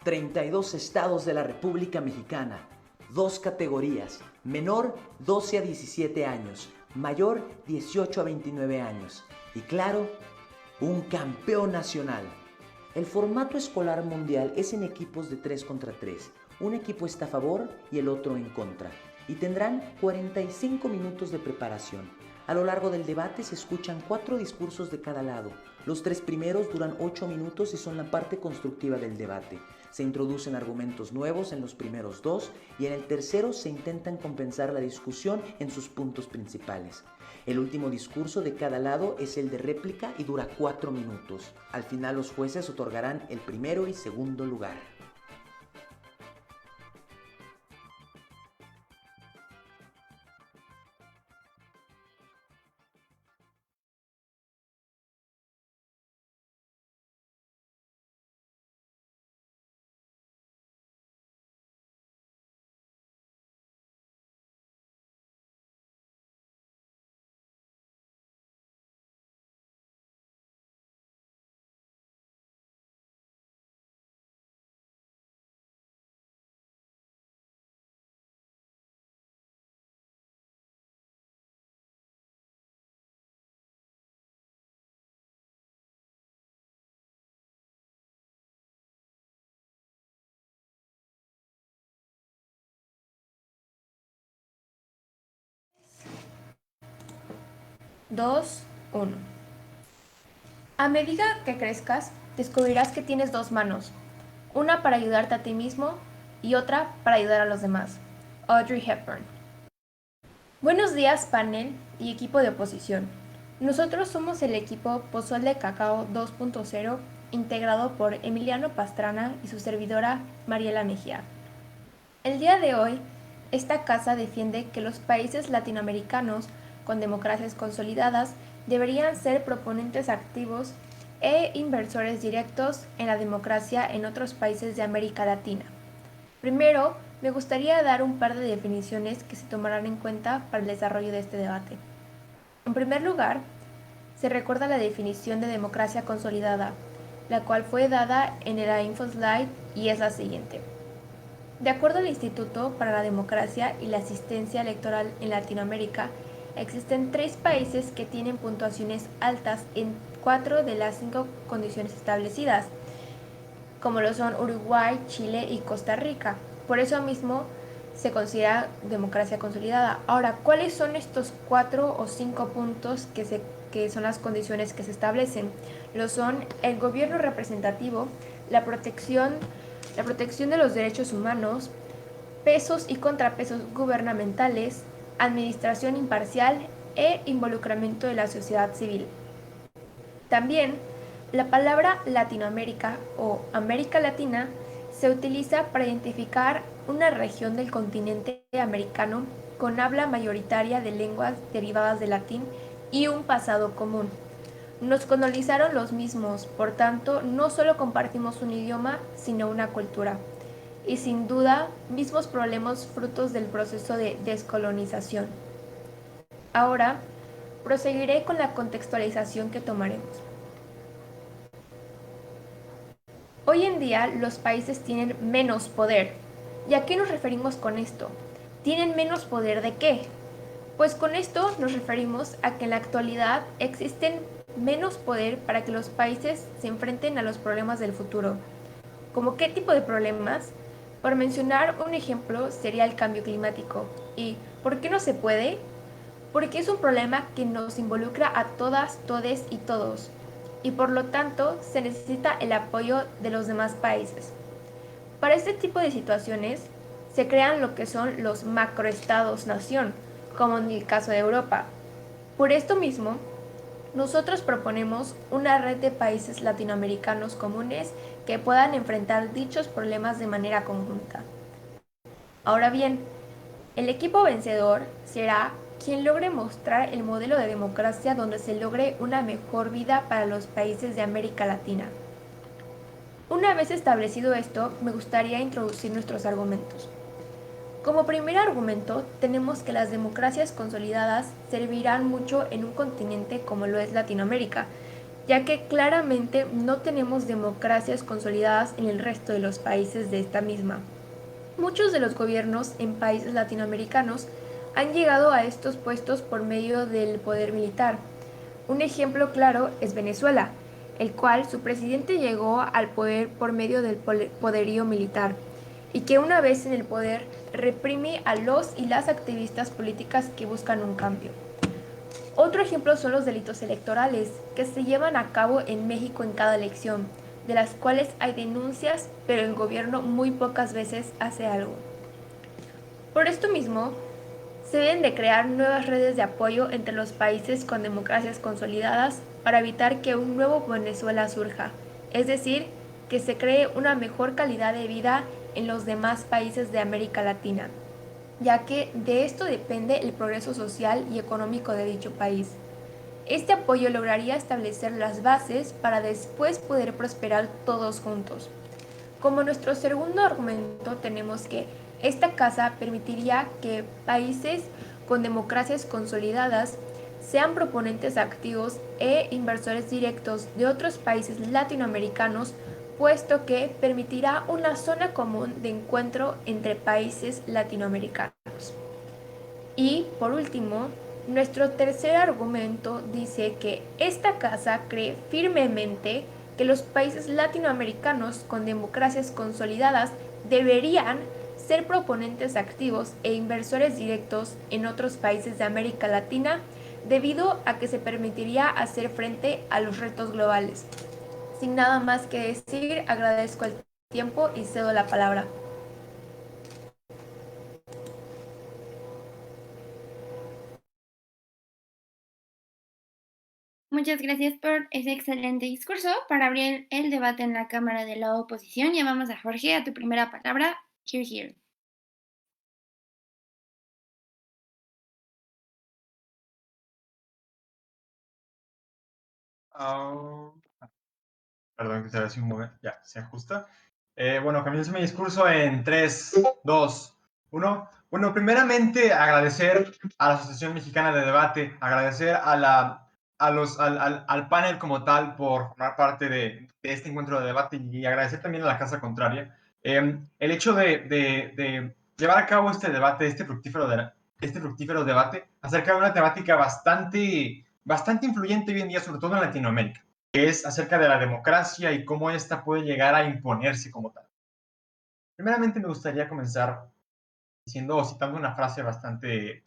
32 estados de la República Mexicana, 2 categorías, menor 12 a 17 años, mayor 18 a 29 años y claro, un campeón nacional. El formato escolar mundial es en equipos de 3 contra 3. Un equipo está a favor y el otro en contra y tendrán 45 minutos de preparación. A lo largo del debate se escuchan 4 discursos de cada lado. Los 3 primeros duran 8 minutos y son la parte constructiva del debate. Se introducen argumentos nuevos en los primeros 2 y en el tercero se intentan compensar la discusión en sus puntos principales. El último discurso de cada lado es el de réplica y dura 4 minutos. Al final los jueces otorgarán el primero y segundo lugar. Dos, uno. A medida que crezcas, descubrirás que tienes 2 manos, una para ayudarte a ti mismo y otra para ayudar a los demás. Audrey Hepburn. Buenos días, panel y equipo de oposición. Nosotros somos el equipo Pozole Cacao 2.0, integrado por Emiliano Pastrana y su servidora Mariela Mejía. El día de hoy, esta casa defiende que los países latinoamericanos con democracias consolidadas deberían ser proponentes activos e inversores directos en la democracia en otros países de América Latina. Primero, me gustaría dar un par de definiciones que se tomarán en cuenta para el desarrollo de este debate. En primer lugar, se recuerda la definición de democracia consolidada, la cual fue dada en la InfoSlide y es la siguiente. De acuerdo al Instituto para la Democracia y la Asistencia Electoral en Latinoamérica, existen 3 países que tienen puntuaciones altas en 4 de las 5 condiciones establecidas, como lo son Uruguay, Chile y Costa Rica. Por eso mismo se considera democracia consolidada. Ahora, ¿cuáles son estos 4 o 5 puntos que son las condiciones que se establecen? Lo son el gobierno representativo, la protección de los derechos humanos, pesos y contrapesos gubernamentales, administración imparcial e involucramiento de la sociedad civil. También, la palabra Latinoamérica o América Latina se utiliza para identificar una región del continente americano con habla mayoritaria de lenguas derivadas del latín y un pasado común. Nos colonizaron los mismos, por tanto, no solo compartimos un idioma, sino una cultura. Y sin duda, mismos problemas frutos del proceso de descolonización. Ahora, proseguiré con la contextualización que tomaremos. Hoy en día, los países tienen menos poder. ¿Y a qué nos referimos con esto? ¿Tienen menos poder de qué? Pues con esto nos referimos a que en la actualidad existen menos poder para que los países se enfrenten a los problemas del futuro. ¿Cómo qué tipo de problemas? Por mencionar un ejemplo sería el cambio climático. ¿Y por qué no se puede? Porque es un problema que nos involucra a todas, todes y todos. Y por lo tanto se necesita el apoyo de los demás países. Para este tipo de situaciones se crean lo que son los macroestados-nación, como en el caso de Europa. Por esto mismo, nosotros proponemos una red de países latinoamericanos comunes que puedan enfrentar dichos problemas de manera conjunta. Ahora bien, el equipo vencedor será quien logre mostrar el modelo de democracia donde se logre una mejor vida para los países de América Latina. Una vez establecido esto, me gustaría introducir nuestros argumentos. Como primer argumento, tenemos que las democracias consolidadas servirán mucho en un continente como lo es Latinoamérica, ya que claramente no tenemos democracias consolidadas en el resto de los países de esta misma. Muchos de los gobiernos en países latinoamericanos han llegado a estos puestos por medio del poder militar. Un ejemplo claro es Venezuela, el cual su presidente llegó al poder por medio del poderío militar, y que una vez en el poder reprime a los y las activistas políticas que buscan un cambio. Otro ejemplo son los delitos electorales, que se llevan a cabo en México en cada elección, de las cuales hay denuncias, pero el gobierno muy pocas veces hace algo. Por esto mismo, se deben de crear nuevas redes de apoyo entre los países con democracias consolidadas para evitar que un nuevo Venezuela surja, es decir, que se cree una mejor calidad de vida en los demás países de América Latina, ya que de esto depende el progreso social y económico de dicho país. Este apoyo lograría establecer las bases para después poder prosperar todos juntos. Como nuestro segundo argumento tenemos que esta casa permitiría que países con democracias consolidadas sean proponentes activos e inversores directos de otros países latinoamericanos, puesto que permitirá una zona común de encuentro entre países latinoamericanos. Y por último, nuestro tercer argumento dice que esta casa cree firmemente que los países latinoamericanos con democracias consolidadas deberían ser proponentes activos e inversores directos en otros países de América Latina debido a que se permitiría hacer frente a los retos globales. Sin nada más que decir, agradezco el tiempo y cedo la palabra. Muchas gracias por ese excelente discurso. Para abrir el debate en la Cámara de la Oposición, llamamos a Jorge a tu primera palabra. Here, here. Perdón, que se ve así un momento. Ya, se ajusta. Bueno, comienzo mi discurso en 3, 2, 1. Bueno, primeramente agradecer a la Asociación Mexicana de Debate, agradecer al panel como tal por formar parte de este encuentro de debate y agradecer también a la Casa Contraria. El hecho de llevar a cabo este debate, este fructífero debate acerca de una temática bastante influyente hoy en día, sobre todo en Latinoamérica, que es acerca de la democracia y cómo ésta puede llegar a imponerse como tal. Primeramente me gustaría comenzar citando una frase bastante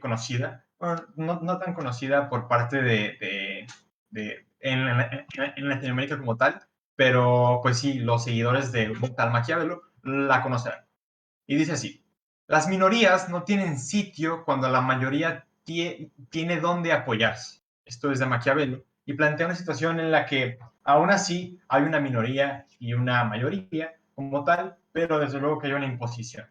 conocida, bueno, no tan conocida por parte en Latinoamérica como tal, pero pues sí, los seguidores de un tal Maquiavelo la conocerán. Y dice así: las minorías no tienen sitio cuando la mayoría tiene dónde apoyarse. Esto es de Maquiavelo y plantea una situación en la que aún así hay una minoría y una mayoría como tal, pero desde luego que hay una imposición.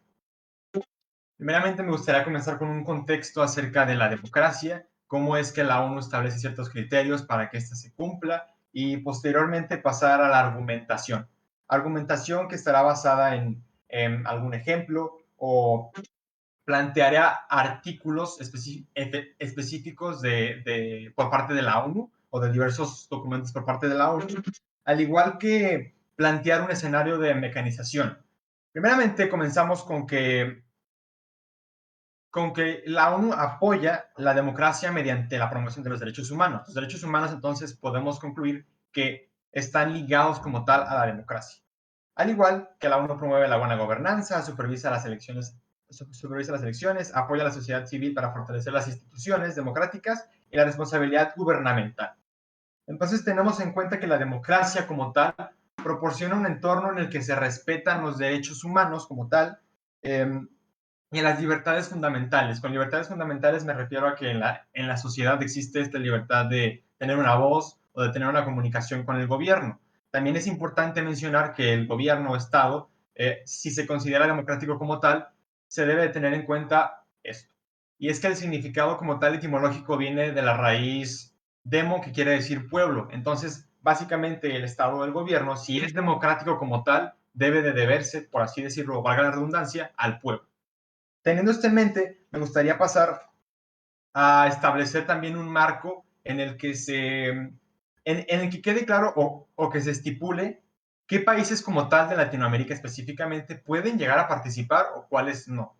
Primeramente me gustaría comenzar con un contexto acerca de la democracia, cómo es que la ONU establece ciertos criterios para que ésta se cumpla y posteriormente pasar a la argumentación. Argumentación que estará basada en algún ejemplo o planteará artículos específicos por parte de la ONU o de diversos documentos por parte de la ONU, al igual que plantear un escenario de mecanización. Primeramente comenzamos con que la ONU apoya la democracia mediante la promoción de los derechos humanos. Los derechos humanos, entonces, podemos concluir que están ligados como tal a la democracia. Al igual que la ONU promueve la buena gobernanza, supervisa las elecciones, apoya a la sociedad civil para fortalecer las instituciones democráticas y la responsabilidad gubernamental. Entonces, tenemos en cuenta que la democracia como tal proporciona un entorno en el que se respetan los derechos humanos como tal, y en las libertades fundamentales. Con libertades fundamentales me refiero a que en la sociedad existe esta libertad de tener una voz o de tener una comunicación con el gobierno. También es importante mencionar que el gobierno o Estado, si se considera democrático como tal, se debe de tener en cuenta esto. Y es que el significado como tal etimológico viene de la raíz demo, que quiere decir pueblo. Entonces, básicamente el Estado o el gobierno, si es democrático como tal, debe de deberse, por así decirlo, valga la redundancia, al pueblo. Teniendo esto en mente, me gustaría pasar a establecer también un marco en el que en el que quede claro o que se estipule qué países como tal de Latinoamérica específicamente pueden llegar a participar o cuáles no.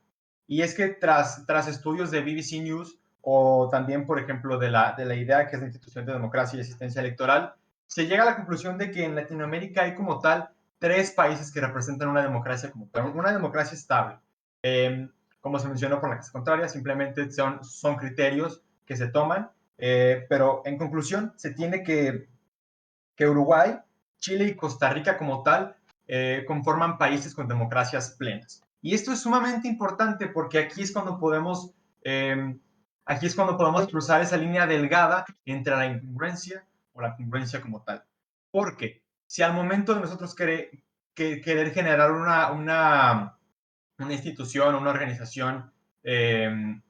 Y es que tras estudios de BBC News o también, por ejemplo, de la idea que es la Institución de Democracia y Asistencia Electoral, se llega a la conclusión de que en Latinoamérica hay como tal 3 países que representan una democracia como tal, una democracia estable. Como se mencionó por la casa contraria, simplemente son criterios que se toman, pero en conclusión se tiene que Uruguay, Chile y Costa Rica como tal conforman países con democracias plenas. Y esto es sumamente importante porque aquí es cuando podemos cruzar esa línea delgada entre la incongruencia o la congruencia como tal. Porque si al momento de nosotros querer generar una institución, una organización de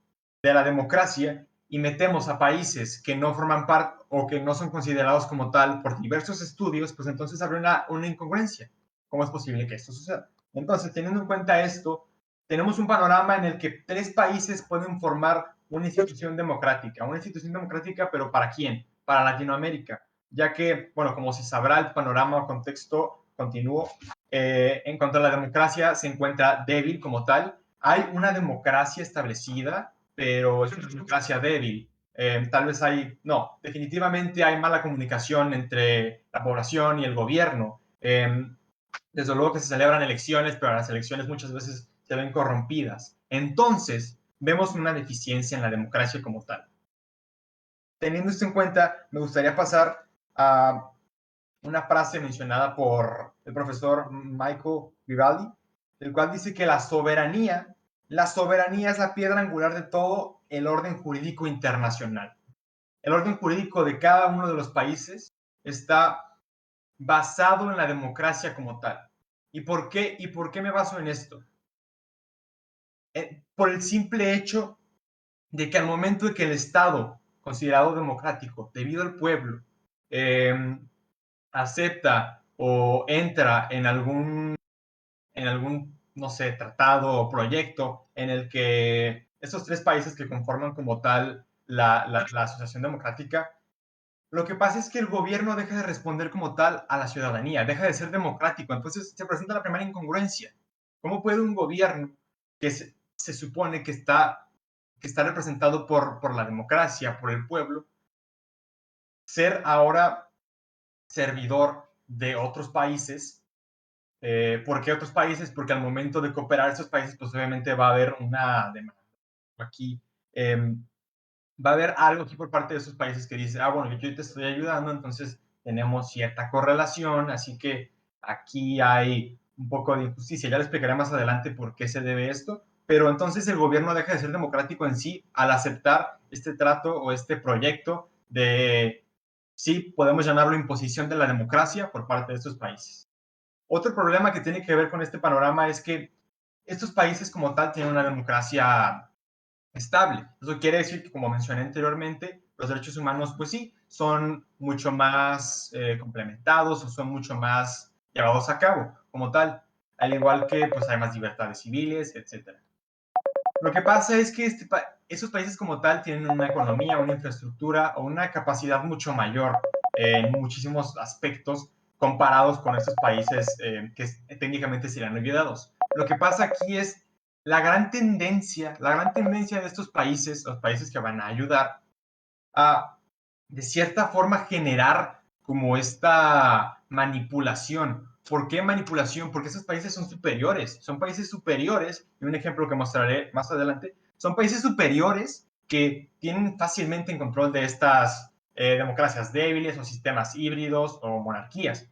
la democracia y metemos a países que no forman parte o que no son considerados como tal por diversos estudios, pues entonces habrá una incongruencia. ¿Cómo es posible que esto suceda? Entonces, teniendo en cuenta esto, tenemos un panorama en el que 3 países pueden formar una institución democrática, pero ¿para quién? Para Latinoamérica, ya que, bueno, como se sabrá, el panorama o contexto continuo en cuanto a la democracia se encuentra débil como tal. Hay una democracia establecida, pero es una democracia débil. Tal vez definitivamente hay mala comunicación entre la población y el gobierno. Desde luego que se celebran elecciones, pero las elecciones muchas veces se ven corrompidas. Entonces, vemos una deficiencia en la democracia como tal. Teniendo esto en cuenta, me gustaría pasar a una frase mencionada por el profesor Michael Vivaldi, el cual dice que la soberanía es la piedra angular de todo el orden jurídico internacional. El orden jurídico de cada uno de los países está basado en la democracia como tal. ¿Y por qué me baso en esto? Por el simple hecho de que al momento de que el Estado, considerado democrático, debido al pueblo, acepta o entra en algún, no sé, tratado o proyecto en el que esos 3 países que conforman como tal la Asociación Democrática, lo que pasa es que el gobierno deja de responder como tal a la ciudadanía, deja de ser democrático, entonces se presenta la primera incongruencia. ¿Cómo puede un gobierno que se supone que está representado por la democracia, por el pueblo, ser ahora servidor de otros países? ¿Por qué otros países? Porque al momento de cooperar estos países, pues obviamente va a haber una demanda. Aquí va a haber algo aquí por parte de esos países que dice, bueno, yo te estoy ayudando, entonces tenemos cierta correlación, así que aquí hay un poco de injusticia. Ya le explicaré más adelante por qué se debe esto, pero entonces el gobierno deja de ser democrático en sí al aceptar este trato o este proyecto de, sí, podemos llamarlo imposición de la democracia por parte de estos países. Otro problema que tiene que ver con este panorama es que estos países como tal tienen una democracia estable. Eso quiere decir que, como mencioné anteriormente, los derechos humanos, pues sí, son mucho más complementados o son mucho más llevados a cabo como tal, al igual que pues hay más libertades civiles, etc. Lo que pasa es que esos países como tal tienen una economía, una infraestructura o una capacidad mucho mayor en muchísimos aspectos comparados con estos países que técnicamente serían olvidados. Lo que pasa aquí es la gran tendencia de estos países, los países que van a ayudar, a de cierta forma generar como esta manipulación. ¿Por qué manipulación? Porque esos países son países superiores, y un ejemplo que mostraré más adelante, son países superiores que tienen fácilmente en control de estas democracias débiles o sistemas híbridos o monarquías.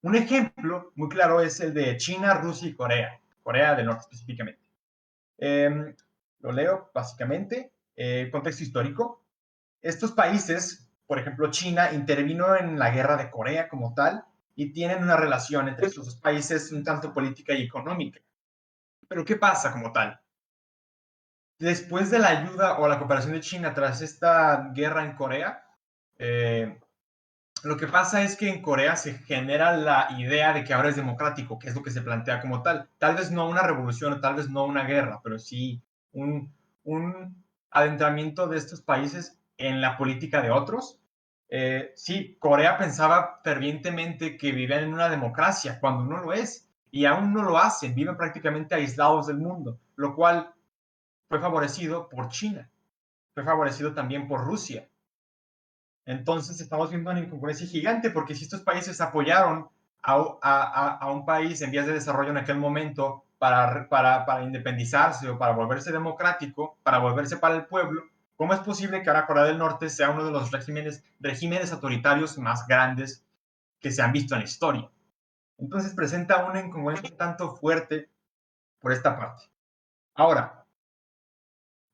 Un ejemplo muy claro es el de China, Rusia y Corea del Norte específicamente. Lo leo básicamente, contexto histórico. Estos países, por ejemplo, China intervino en la guerra de Corea como tal y tienen una relación entre estos 2 países un tanto política y económica. Pero ¿qué pasa como tal? Después de la ayuda o la cooperación de China tras esta guerra en Corea, lo que pasa es que en Corea se genera la idea de que ahora es democrático, que es lo que se plantea como tal. Tal vez no una revolución, tal vez no una guerra, pero sí un adentramiento de estos países en la política de otros. Sí, Corea pensaba fervientemente que vivían en una democracia, cuando no lo es, y aún no lo hacen, viven prácticamente aislados del mundo, lo cual fue favorecido por China, fue favorecido también por Rusia. Entonces estamos viendo una incongruencia gigante, porque si estos países apoyaron a un país en vías de desarrollo en aquel momento para independizarse o para volverse democrático, para volverse para el pueblo, ¿cómo es posible que ahora Corea del Norte sea uno de los regímenes autoritarios más grandes que se han visto en la historia? Entonces presenta una incongruencia tanto fuerte por esta parte. Ahora,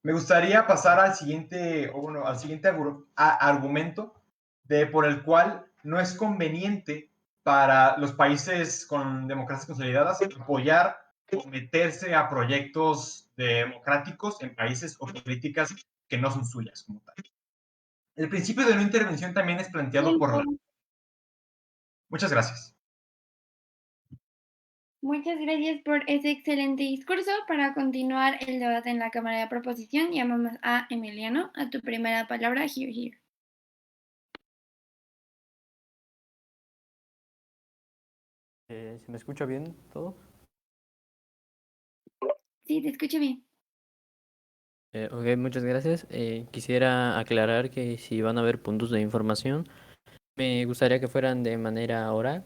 me gustaría pasar al siguiente, o bueno, al siguiente argumento por el cual no es conveniente para los países con democracias consolidadas apoyar o meterse a proyectos democráticos en países o políticas que no son suyas como tal. El principio de no intervención también es planteado por la... Muchas gracias. Muchas gracias por ese excelente discurso. Para continuar el debate en la Cámara de Proposición, llamamos a Emiliano. A tu primera palabra, here. ¿Se me escucha bien todo? Sí, te escucho bien. Ok, muchas gracias. Quisiera aclarar que si van a haber puntos de información, me gustaría que fueran de manera oral.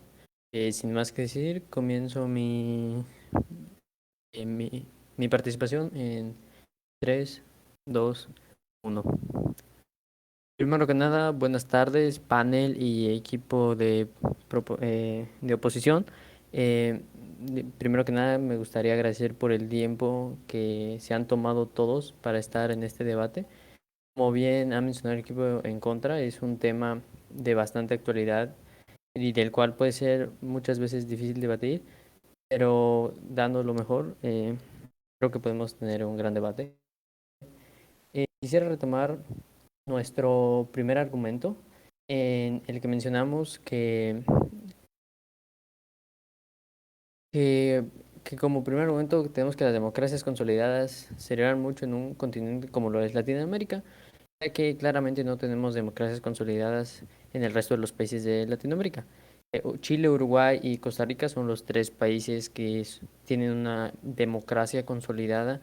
Sin más que decir, comienzo eh, mi, mi participación en 3, 2, 1. Primero que nada, buenas tardes, panel y equipo de oposición. Primero que nada, me gustaría agradecer por el tiempo que se han tomado todos para estar en este debate. Como bien ha mencionado el equipo en contra, es un tema de bastante actualidad y del cual puede ser muchas veces difícil debatir, pero dando lo mejor, creo que podemos tener un gran debate. Quisiera retomar nuestro primer argumento en el que mencionamos que, que como primer argumento tenemos que las democracias consolidadas se celebran mucho en un continente como lo es Latinoamérica, ya que claramente no tenemos democracias consolidadas en el resto de los países de Latinoamérica. Chile, Uruguay y Costa Rica son los tres países que tienen una democracia consolidada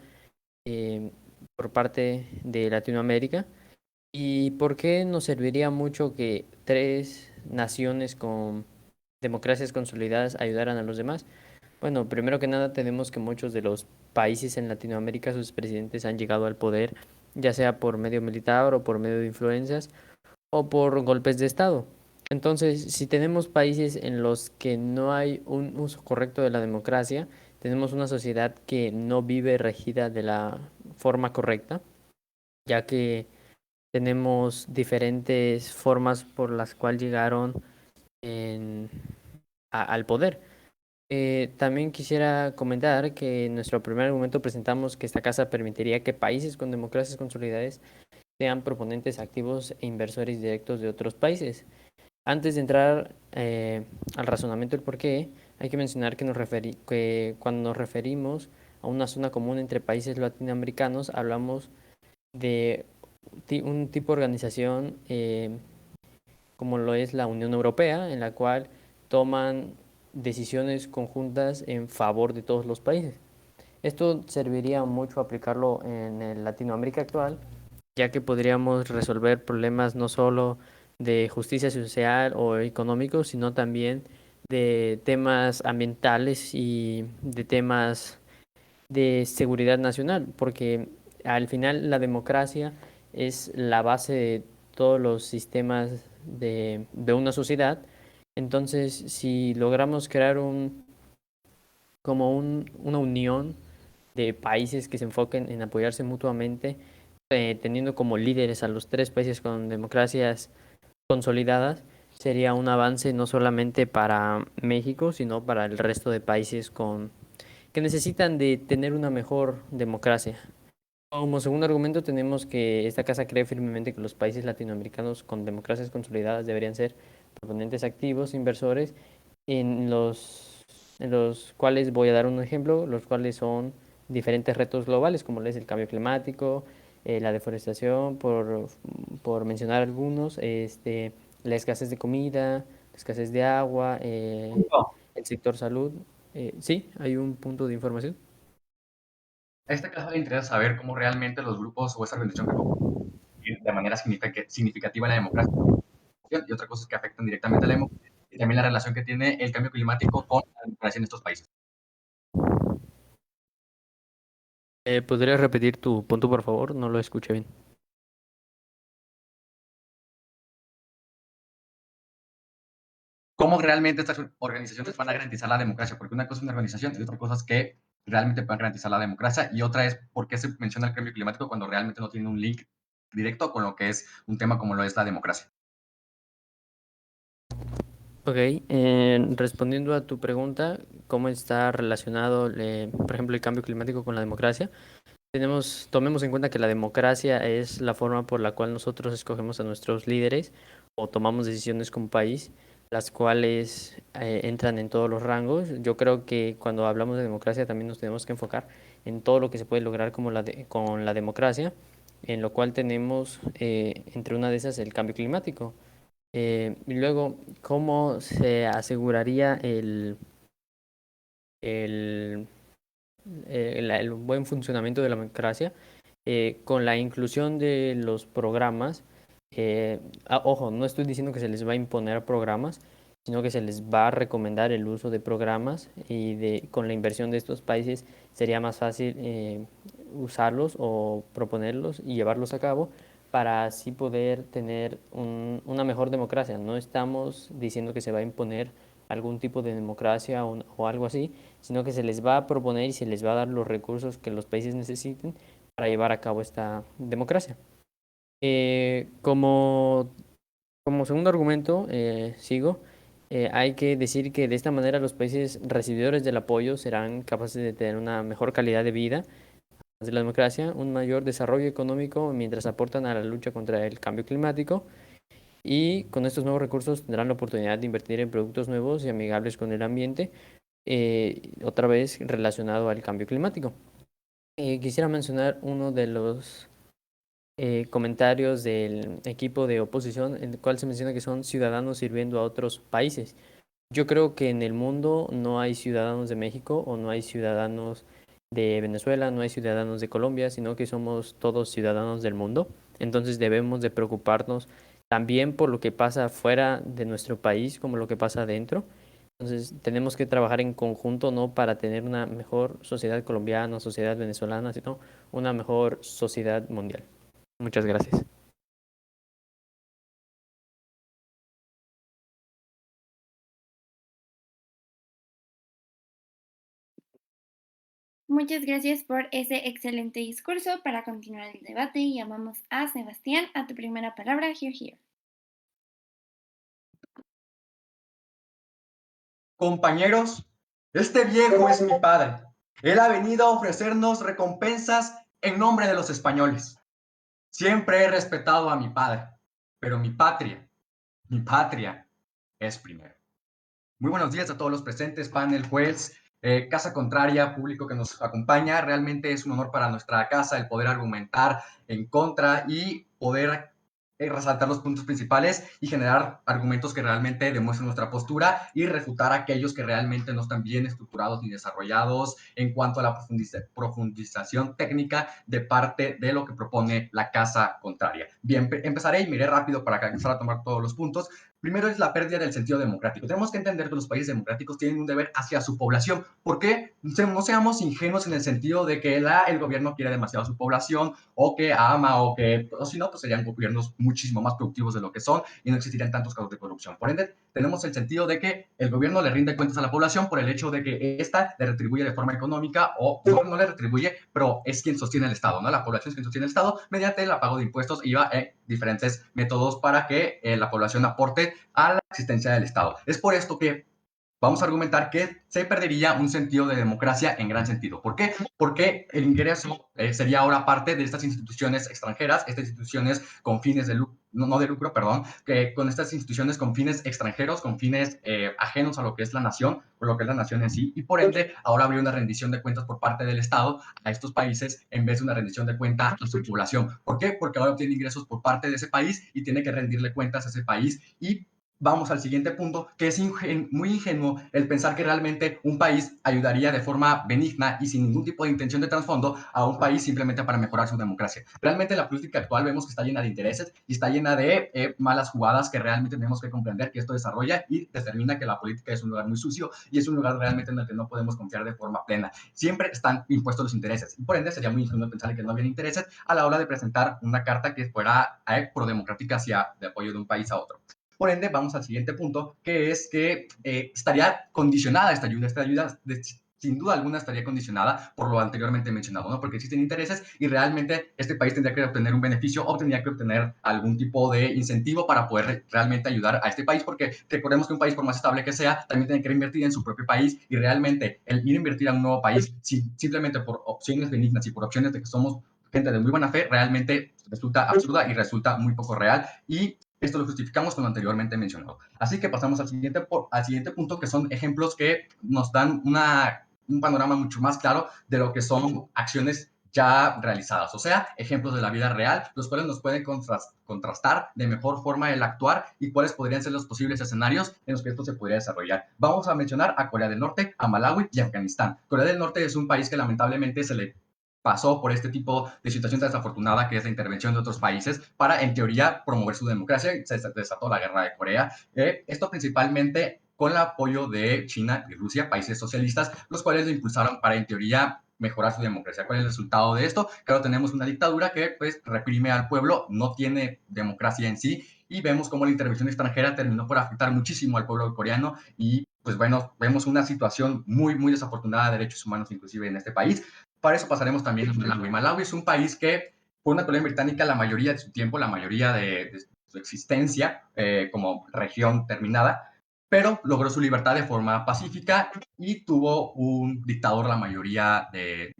eh, por parte de Latinoamérica. ¿Y por qué nos serviría mucho que tres naciones con democracias consolidadas ayudaran a los demás? Bueno, primero que nada tenemos que muchos de los países en Latinoamérica, sus presidentes han llegado al poder, ya sea por medio militar o por medio de influencias o por golpes de Estado. Entonces, si tenemos países en los que no hay un uso correcto de la democracia, tenemos una sociedad que no vive regida de la forma correcta, ya que tenemos diferentes formas por las cuales llegaron en- al poder. También quisiera comentar que en nuestro primer argumento presentamos que esta casa permitiría que países con democracias consolidadas sean proponentes activos e inversores directos de otros países. Antes de entrar al razonamiento del por qué, hay que mencionar que cuando nos referimos a una zona común entre países latinoamericanos, hablamos de un tipo de organización como lo es la Unión Europea, en la cual toman decisiones conjuntas en favor de todos los países. Esto serviría mucho aplicarlo en el Latinoamérica actual, ya que podríamos resolver problemas no solo de justicia social o económicos, sino también de temas ambientales y de temas de seguridad nacional, porque al final la democracia es la base de todos los sistemas de una sociedad. Entonces, si logramos crear una unión de países que se enfoquen en apoyarse mutuamente, teniendo como líderes a los tres países con democracias consolidadas, sería un avance no solamente para México, sino para el resto de países que necesitan de tener una mejor democracia. Como segundo argumento tenemos que esta casa cree firmemente que los países latinoamericanos con democracias consolidadas deberían ser proponentes activos, inversores, en los cuales voy a dar un ejemplo, los cuales son diferentes retos globales, como es el cambio climático, la deforestación, por mencionar algunos, la escasez de comida, la escasez de agua, el sector salud. Sí, hay un punto de información. A esta clase le interesa saber cómo realmente los grupos o esa organización que contribuyen de manera significativa a la democracia y otra cosa es que afectan directamente a la democracia y también la relación que tiene el cambio climático con la democracia en estos países. ¿Podrías repetir tu punto, por favor? No lo escuché bien. ¿Cómo realmente estas organizaciones van a garantizar la democracia? Porque una cosa es una organización y otra cosa es que realmente puedan garantizar la democracia y otra es por qué se menciona el cambio climático cuando realmente no tiene un link directo con lo que es un tema como lo es la democracia. Ok, respondiendo a tu pregunta, ¿cómo está relacionado, por ejemplo, el cambio climático con la democracia? Tomemos en cuenta que la democracia es la forma por la cual nosotros escogemos a nuestros líderes o tomamos decisiones como país, las cuales entran en todos los rangos. Yo creo que cuando hablamos de democracia también nos tenemos que enfocar en todo lo que se puede lograr con la democracia, en lo cual tenemos entre una de esas el cambio climático. Y luego, ¿cómo se aseguraría el, el buen funcionamiento de la democracia? Con la inclusión de los programas, ojo, no estoy diciendo que se les va a imponer programas, sino que se les va a recomendar el uso de programas y con la inversión de estos países sería más fácil usarlos o proponerlos y llevarlos a cabo para así poder tener una mejor democracia. No estamos diciendo que se va a imponer algún tipo de democracia o algo así, sino que se les va a proponer y se les va a dar los recursos que los países necesiten para llevar a cabo esta democracia. Como segundo argumento, hay que decir que de esta manera los países recibidores del apoyo serán capaces de tener una mejor calidad de vida de la democracia, un mayor desarrollo económico mientras aportan a la lucha contra el cambio climático y con estos nuevos recursos tendrán la oportunidad de invertir en productos nuevos y amigables con el ambiente, otra vez relacionado al cambio climático. Quisiera mencionar uno de los comentarios del equipo de oposición, en el cual se menciona que son ciudadanos sirviendo a otros países. Yo creo que en el mundo no hay ciudadanos de México o no hay ciudadanos de Venezuela, no hay ciudadanos de Colombia, sino que somos todos ciudadanos del mundo. Entonces debemos de preocuparnos también por lo que pasa fuera de nuestro país como lo que pasa adentro. Entonces tenemos que trabajar en conjunto, no para tener una mejor sociedad colombiana, sociedad venezolana, sino una mejor sociedad mundial. Muchas gracias. Muchas gracias por ese excelente discurso. Para continuar el debate, llamamos a Sebastián a tu primera palabra. Here. Compañeros, este viejo es mi padre. Él ha venido a ofrecernos recompensas en nombre de los españoles. Siempre he respetado a mi padre, pero mi patria es primero. Muy buenos días a todos los presentes, panel, juez, casa contraria, público que nos acompaña. Realmente es un honor para nuestra casa el poder argumentar en contra y poder resaltar los puntos principales y generar argumentos que realmente demuestren nuestra postura y refutar aquellos que realmente no están bien estructurados ni desarrollados en cuanto a la profundización técnica de parte de lo que propone la casa contraria. Bien, empezaré y miré rápido para empezar a tomar todos los puntos. Primero es la pérdida del sentido democrático. Tenemos que entender que los países democráticos tienen un deber hacia su población. ¿Por qué? No seamos ingenuos en el sentido de que el gobierno quiere demasiado a su población o que ama o si no, pues serían gobiernos muchísimo más productivos de lo que son y no existirían tantos casos de corrupción. Por ende, tenemos el sentido de que el gobierno le rinde cuentas a la población por el hecho de que ésta le retribuye de forma económica o no le retribuye, pero es quien sostiene el Estado, ¿no? La población es quien sostiene el Estado mediante el pago de impuestos y diferentes métodos para que la población aporte a la existencia del Estado. Es por esto que vamos a argumentar que se perdería un sentido de democracia en gran sentido. ¿Por qué? Porque el ingreso sería ahora parte de estas instituciones extranjeras, estas instituciones con fines de lucro, no de lucro, perdón, que con estas instituciones con fines extranjeros, con fines ajenos a lo que es la nación, o lo que es la nación en sí, y por ende ahora habría una rendición de cuentas por parte del Estado a estos países en vez de una rendición de cuentas a su población. ¿Por qué? Porque ahora obtiene ingresos por parte de ese país y tiene que rendirle cuentas a ese país. Y vamos al siguiente punto, que es muy ingenuo el pensar que realmente un país ayudaría de forma benigna y sin ningún tipo de intención de trasfondo a un país simplemente para mejorar su democracia. Realmente la política actual vemos que está llena de intereses y está llena de malas jugadas que realmente tenemos que comprender que esto desarrolla y determina que la política es un lugar muy sucio y es un lugar realmente en el que no podemos confiar de forma plena. Siempre están impuestos los intereses y por ende sería muy ingenuo pensar que no había intereses a la hora de presentar una carta que fuera prodemocrática hacia de apoyo de un país a otro. Por ende, vamos al siguiente punto, que es que estaría condicionada esta ayuda sin duda alguna estaría condicionada por lo anteriormente mencionado, ¿no? Porque existen intereses y realmente este país tendría que obtener un beneficio o tendría que obtener algún tipo de incentivo para poder realmente ayudar a este país, porque recordemos que un país, por más estable que sea, también tiene que invertir en su propio país y realmente el ir a invertir a un nuevo país simplemente por opciones benignas y por opciones de que somos gente de muy buena fe, realmente resulta absurda y resulta muy poco real y esto lo justificamos con lo anteriormente mencionado. Así que pasamos al siguiente punto, que son ejemplos que nos dan un panorama mucho más claro de lo que son acciones ya realizadas, o sea, ejemplos de la vida real, los cuales nos pueden contrastar de mejor forma el actuar y cuáles podrían ser los posibles escenarios en los que esto se podría desarrollar. Vamos a mencionar a Corea del Norte, a Malawi y a Afganistán. Corea del Norte es un país que lamentablemente se le pasó por este tipo de situación desafortunada que es la intervención de otros países para, en teoría, promover su democracia. Se desató la guerra de Corea. Esto principalmente con el apoyo de China y Rusia, países socialistas, los cuales lo impulsaron para, en teoría, mejorar su democracia. ¿Cuál es el resultado de esto? Claro, tenemos una dictadura que pues reprime al pueblo, no tiene democracia en sí, y vemos cómo la intervención extranjera terminó por afectar muchísimo al pueblo coreano y pues bueno, vemos una situación muy, muy desafortunada de derechos humanos inclusive en este país. Para eso pasaremos también a Malawi. Malawi es un país que fue una colonia británica la mayoría de su tiempo, la mayoría de su existencia como región terminada, pero logró su libertad de forma pacífica y tuvo un dictador la mayoría de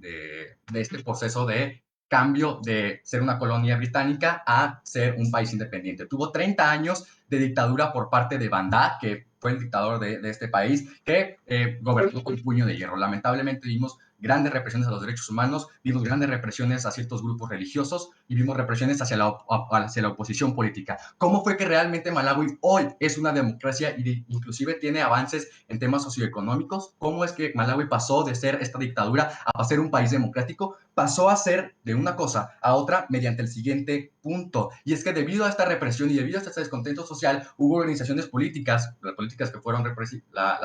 este proceso de cambio de ser una colonia británica a ser un país independiente. Tuvo 30 años de dictadura por parte de Bandar, que fue el dictador de este país, que gobernó con puño de hierro. Lamentablemente vimos grandes represiones a los derechos humanos, vimos grandes represiones a ciertos grupos religiosos y vimos represiones hacia la oposición política. ¿Cómo fue que realmente Malawi hoy es una democracia y inclusive tiene avances en temas socioeconómicos? ¿Cómo es que Malawi pasó de ser esta dictadura a ser un país democrático? Pasó a ser de una cosa a otra mediante el siguiente punto. Y es que debido a esta represión y debido a este descontento social, hubo organizaciones políticas, las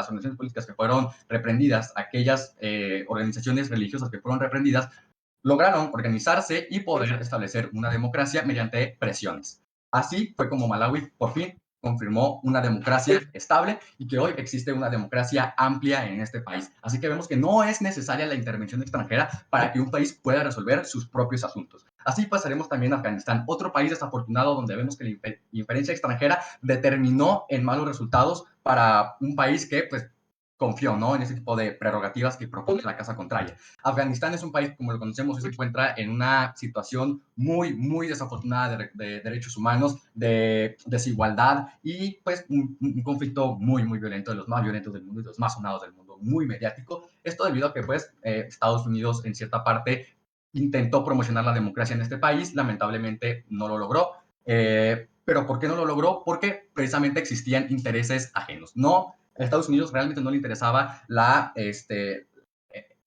organizaciones políticas que fueron reprendidas, aquellas organizaciones religiosas que fueron reprendidas, lograron organizarse y poder establecer una democracia mediante presiones. Así fue como Malawi por fin confirmó una democracia estable y que hoy existe una democracia amplia en este país. Así que vemos que no es necesaria la intervención extranjera para que un país pueda resolver sus propios asuntos. Así pasaremos también a Afganistán, otro país desafortunado donde vemos que la injerencia extranjera determinó en malos resultados para un país que pues confió, ¿no?, en ese tipo de prerrogativas que propone la Casa Contraria. Afganistán es un país, como lo conocemos, se encuentra en una situación muy, muy desafortunada de derechos humanos, de desigualdad y pues un conflicto muy, muy violento, de los más violentos del mundo y de los más sonados del mundo, muy mediático. Esto debido a que pues Estados Unidos en cierta parte intentó promocionar la democracia en este país, lamentablemente no lo logró. Pero ¿por qué no lo logró? Porque precisamente existían intereses ajenos. No, a Estados Unidos realmente no le interesaba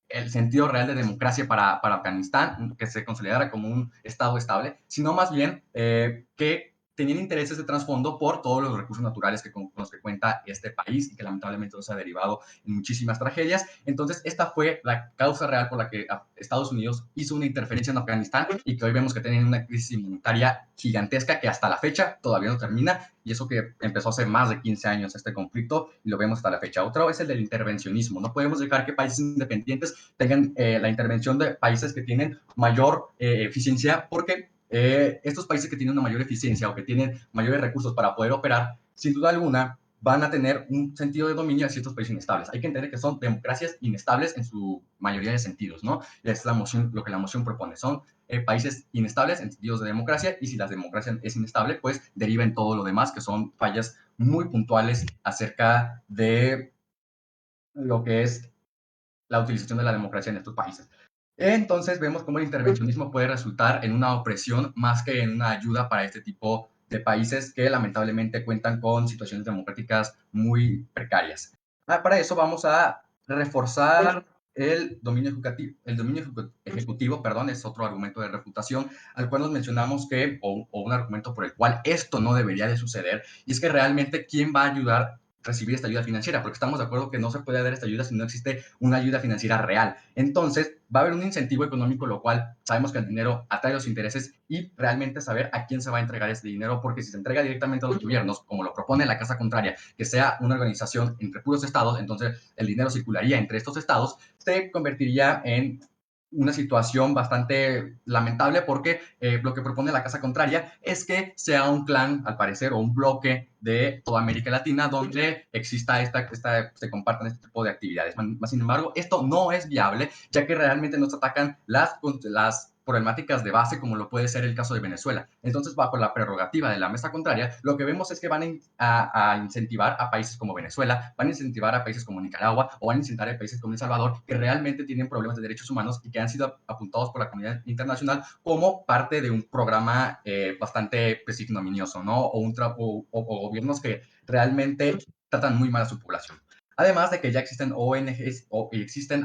el sentido real de democracia para Afganistán, que se consolidara como un estado estable, sino más bien que tenían intereses de trasfondo por todos los recursos naturales con los que cuenta este país y que lamentablemente se ha derivado en muchísimas tragedias. Entonces, esta fue la causa real por la que Estados Unidos hizo una interferencia en Afganistán y que hoy vemos que tienen una crisis inmunitaria gigantesca que hasta la fecha todavía no termina, y eso que empezó hace más de 15 años este conflicto y lo vemos hasta la fecha. Otro es el del intervencionismo. No podemos dejar que países independientes tengan la intervención de países que tienen mayor eficiencia, porque estos países que tienen una mayor eficiencia o que tienen mayores recursos para poder operar, sin duda alguna, van a tener un sentido de dominio de ciertos países inestables. Hay que entender que son democracias inestables en su mayoría de sentidos, ¿no? Es lo que la moción propone. Son países inestables en sentidos de democracia, y si la democracia es inestable, pues deriva en todo lo demás, que son fallas muy puntuales acerca de lo que es la utilización de la democracia en estos países. Entonces vemos cómo el intervencionismo puede resultar en una opresión más que en una ayuda para este tipo de países que lamentablemente cuentan con situaciones democráticas muy precarias. Para eso vamos a reforzar el dominio ejecutivo, perdón, es otro argumento de refutación al cual nos mencionamos que, o un argumento por el cual esto no debería de suceder, y es que realmente ¿quién va a ayudar recibir esta ayuda financiera? Porque estamos de acuerdo que no se puede dar esta ayuda si no existe una ayuda financiera real. Entonces, va a haber un incentivo económico, lo cual sabemos que el dinero atrae los intereses, y realmente saber a quién se va a entregar este dinero, porque si se entrega directamente a los gobiernos, como lo propone la Casa Contraria, que sea una organización entre puros estados, entonces el dinero circularía entre estos estados, se convertiría en una situación bastante lamentable, porque lo que propone la Casa Contraria es que sea un clan, al parecer, o un bloque de toda América Latina donde exista se compartan este tipo de actividades. Sin embargo, esto no es viable, ya que realmente nos atacan las problemáticas de base, como lo puede ser el caso de Venezuela. Entonces, bajo la prerrogativa de la Mesa Contraria, lo que vemos es que van a incentivar a países como Venezuela, van a incentivar a países como Nicaragua, o van a incentivar a países como El Salvador, que realmente tienen problemas de derechos humanos y que han sido apuntados por la comunidad internacional como parte de un programa bastante pues, ignominioso, ¿no? O gobiernos que realmente tratan muy mal a su población. Además de que ya existen ONGs,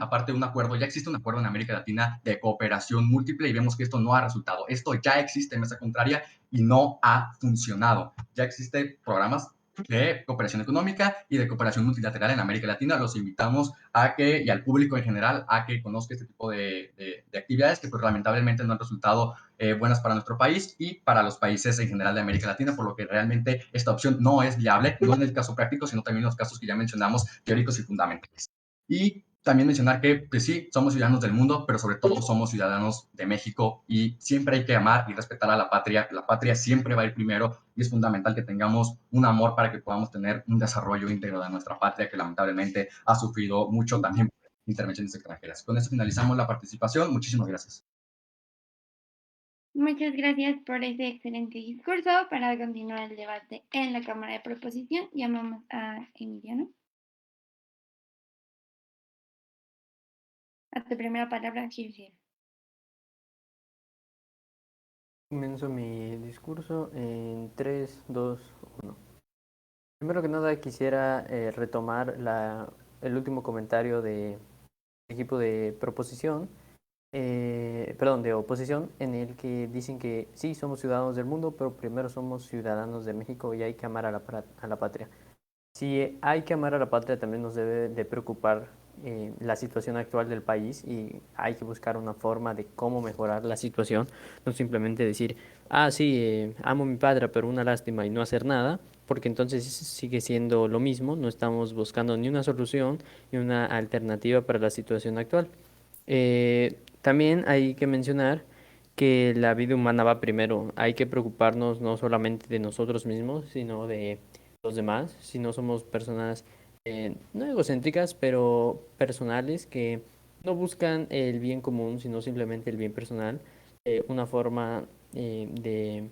aparte de un acuerdo, ya existe un acuerdo en América Latina de cooperación múltiple, y vemos que esto no ha resultado. Esto ya existe en Mesa Contraria y no ha funcionado. Ya existen programas de cooperación económica y de cooperación multilateral en América Latina. Los invitamos y al público en general, a que conozca este tipo de actividades que pues lamentablemente no han resultado buenas para nuestro país y para los países en general de América Latina, por lo que realmente esta opción no es viable, no en el caso práctico, sino también en los casos que ya mencionamos, teóricos y fundamentales. Y también mencionar que, pues sí, somos ciudadanos del mundo, pero sobre todo somos ciudadanos de México, y siempre hay que amar y respetar a la patria. La patria siempre va a ir primero, y es fundamental que tengamos un amor para que podamos tener un desarrollo íntegro de nuestra patria, que lamentablemente ha sufrido mucho también por intervenciones extranjeras. Con eso finalizamos la participación. Muchísimas gracias. Muchas gracias por ese excelente discurso. Para continuar el debate en la Cámara de Proposición, llamamos a Emiliano. A tu primera palabra, Gilgir. Comienzo mi discurso en 3, 2, 1. Primero que nada quisiera retomar el último comentario del equipo de proposición, de oposición, en el que dicen que sí, somos ciudadanos del mundo, pero primero somos ciudadanos de México y hay que amar a la patria. Si hay que amar a la patria, también nos debe de preocupar la situación actual del país, y hay que buscar una forma de cómo mejorar la situación, no simplemente decir, sí, amo mi patria, pero una lástima, y no hacer nada, porque entonces sigue siendo lo mismo, no estamos buscando ni una solución ni una alternativa para la situación actual. También hay que mencionar que la vida humana va primero, hay que preocuparnos no solamente de nosotros mismos, sino de los demás, si no somos personas no egocéntricas, pero personales, que no buscan el bien común, sino simplemente el bien personal, una forma de